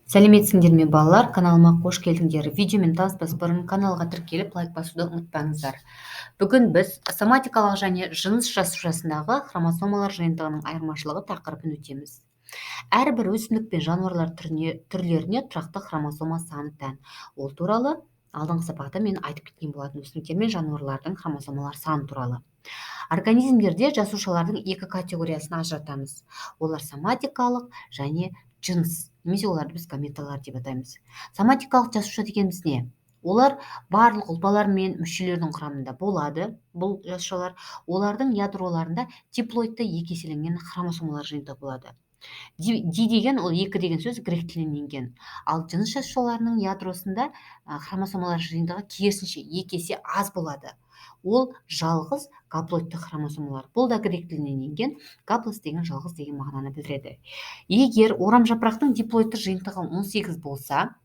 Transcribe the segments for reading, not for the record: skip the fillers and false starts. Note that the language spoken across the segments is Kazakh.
Сәлеметсіңдер ме балалар, каналыма қош келдіңдер. Видеомен таныспас бұрын каналға тіркеліп лайк басуды ұмытпаңыздар. Бүгін біз соматикалық және жыныс жасушасындағы хромосомалар жиынтығының айырмашылығы тақырыбын өтеміз. Әрбір өсімдік пен жануарлар түрлеріне тұрақты хромосома саны тән. Ол туралы алдыңғы сабақта мен айтып кеткен болатын, өсімдіктер мен жануарлардың хромосомалар саны туралы. Организмдерде жасушалардың екі категориясын ажыратамыз. Олар соматикалық және жыныс, немесе оларды біз гаметалар деп атаймыз. Соматикалық жасуша дегеніміз не? Олар барлық ұлпалар мен мүшелердің құрамында болады. Бұл жасушалар, олардың ядроларында диплоидты екі еселенген хромосомалар жиынтығы болады. Ди деген ол екі деген сөз грек тілінен енген. Ал жыныс жасушаларының ядросында хромосомалар жиынтығы керісінше екі есе аз болады. Ол жалғыз гаплоидты хромосомалар. Бұл да грек тілінен енген. Гаплос деген жалғыз деген мағынаны білдіреді. Егер орамжапырақтың диплоидты жиынтығы 18 болса,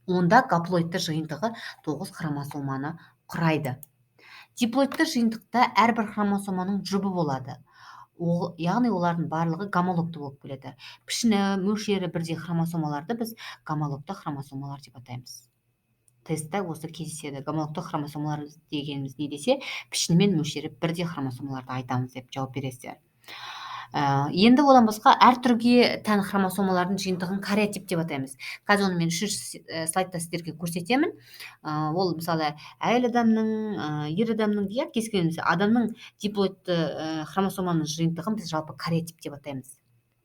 онда гаплоидты жиынтығы 9 хромосоманы құрайды. Диплоидты жиынтықта әрбір хромосоманың жұбы болады. Яғни олардың барлығы гомологты болып келеді. Пішіні, мөлшері бірдей хромосомаларды біз гомологты хромосомалар деп атаймыз. Тестте осы кездеседі. Гомологты хромосомалар дегеніміз не десе, пішіні мен мөлшері бірдей хромосомаларды айтамыз деп жауап бересіздер. Енді одан басқа әр түрге тән хромосомалардың жиынтығын кариотип деп атаймыз. Қазір оны мен үшінші слайдта сіздерге көрсетемін. Ол мысалы әйел адамның, ер адамның кез келген адамның диплоидты хромосоманың жиынтығын біз жалпы кариотип деп атаймыз.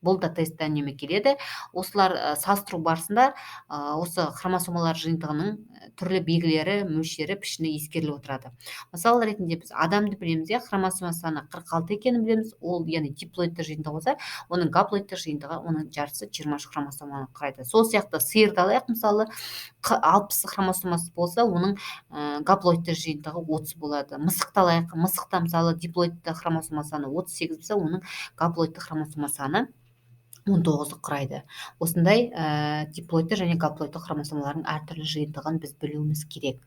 Бұл да тесттен неме келеді. Осылар салыстыру барысында осы хромосомалар жиынтығының түрлі белгілері, мөлшері, пішіні ескеріліп отырады. Мысал ретінде біз адамды білеміз, хромосома саны 46 екенін білеміз. Ол яғни диплоидты жиынтығы болса, оның гаплоидты жиынтығы оның жартысы 23 хромосоманы құрайды. Сол сияқты сиырды алайық, мысалы 60 хромосомасы болса, оның гаплоидты жиынтығы 30 болады. Мысықты алайық, мысықта мысалы диплоидты хромосома саны 38 болса, оның гаплоидты хромосома саны 19-ды құрайды. Осындай диплоидты және гаплоидты хромосомалардың әртүрлі жиынтығын біз білуіміз керек.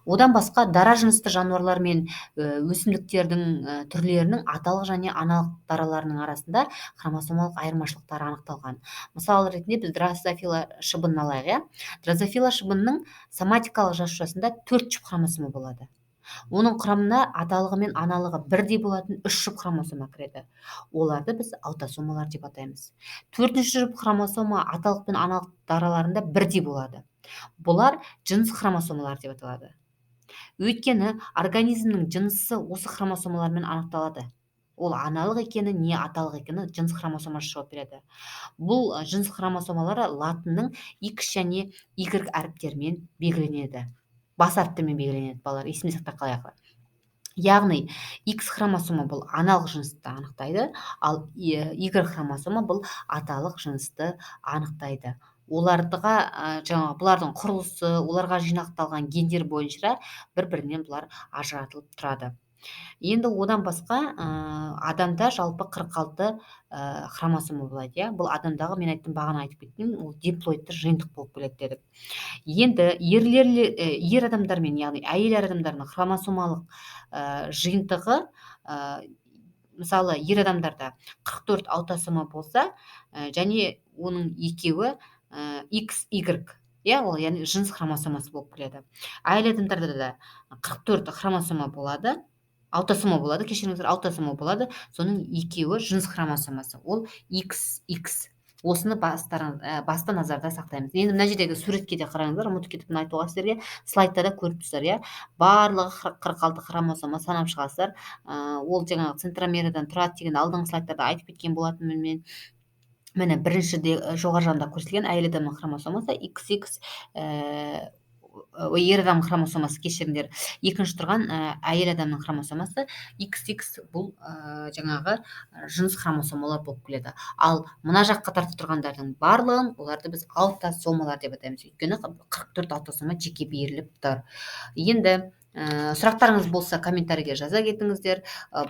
Одан басқа дара жынысты жануарлар мен өсімдіктердің түрлерінің аталық және аналық дараларының арасында хромосомалық айырмашылықтар анықталған. Мысал ретінде біз дрозофила шыбынын алайық. Дрозофила шыбынының соматикалық жасушасында 4 жұп хромосома болады. Оның құрамына аталығы мен аналығы бірдей болатын 3 жұп хромосома кіреді. Оларды біз аутосомалар деп атаймыз. 4-ші жұп хромосома аталық пен аналық дараларында бірдей болады. Бұлар жыныс хромосомалар деп аталады. Өйткені организмнің жынысы осы хромосомалармен анықталады. Ол аналық екені, не аталық екені жыныс хромосомасы жауап береді. Бұл жыныс хромосомалары латынның X және Y әріптерімен белгіленеді. Бас әріптермен белгіленеді, балалар, есіме сақтап қалайық. Яғни X хромосома бұл аналық жынысты анықтайды, ал Y хромосома бұл аталық жынысты анықтайды. Бұлардың құрылысы, оларға жинақталған гендер бойынша бір-бірінен бұлар ажыратылып тұрады. Енді одан басқа адамда жалпы 46 хромосома болады. Бұл адамдағы, мен айттым, бағана айтып кеттім, ол диплоидты жиынтық болып келеді дедік. Енді ер адамдармен, яғни әйел адамдардың хромосомалық жиынтығы, мысалы ер адамдарда 44 аутосома болса, және оның екеуі XY, ол яғни жыныс хромосомасы болып келеді. Әйел адамдарда да 44 хромосома болады, аутосома болады, кешіріңіздер, аутосома болады, соның екеуі жыныс хромосомасы, ол XX. Осыны баста назарда сақтаймыз. Енді мына жердегі суретке де қараңыздар, ұмытып кетіппін айтуға сіздерге, слайдта да көріп тұрсыздар, барлығы 46 хромосома санап шығасыздар. Ол жаңағы центромерадан тұрады деген алдыңғы слайдтарда айтып кеткен болатынмын мен. Міне біріншіде жоғары жағында көрсетілген әйел адамның хромосомасы XX, ер адам хромосомасы, кешіріңдер. Екінші тұрған әйел адамның хромосомасы XX, бұл жаңағы жыныс хромосомалар болып келеді. Ал мына жаққа тартып тұрғандардың барлығын, оларды біз аутосомалар деп атаймыз. Өйткені 44 аутосома жеке беріліп тұр. Енді сұрақтарыңыз болса комментарийге жаза кетіңіздер.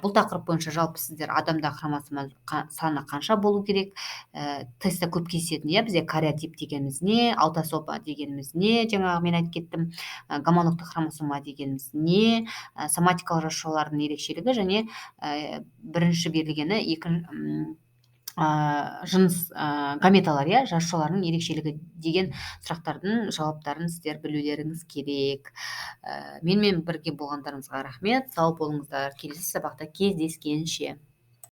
Бұл тақырып бойынша жалпы сіздер адамда хромосома саны қанша болу керек, тестте көп кездесетін, бізде кариотип дегеніміз не, аутосома дегеніміз не, жаңағы мен айтып кеттім, гомологты хромосома дегеніміз не, соматикалық жасушалардың ерекшелігі, және бірінші берілгені жыныс гаметалар, иә, жасушаларының ерекшелігі деген сұрақтардың жауаптарын сіздер білулеріңіз керек. Менімен бірге болғандарыңызға рахмет. Сау болыңыздар. Келесі сабақта кездескенше.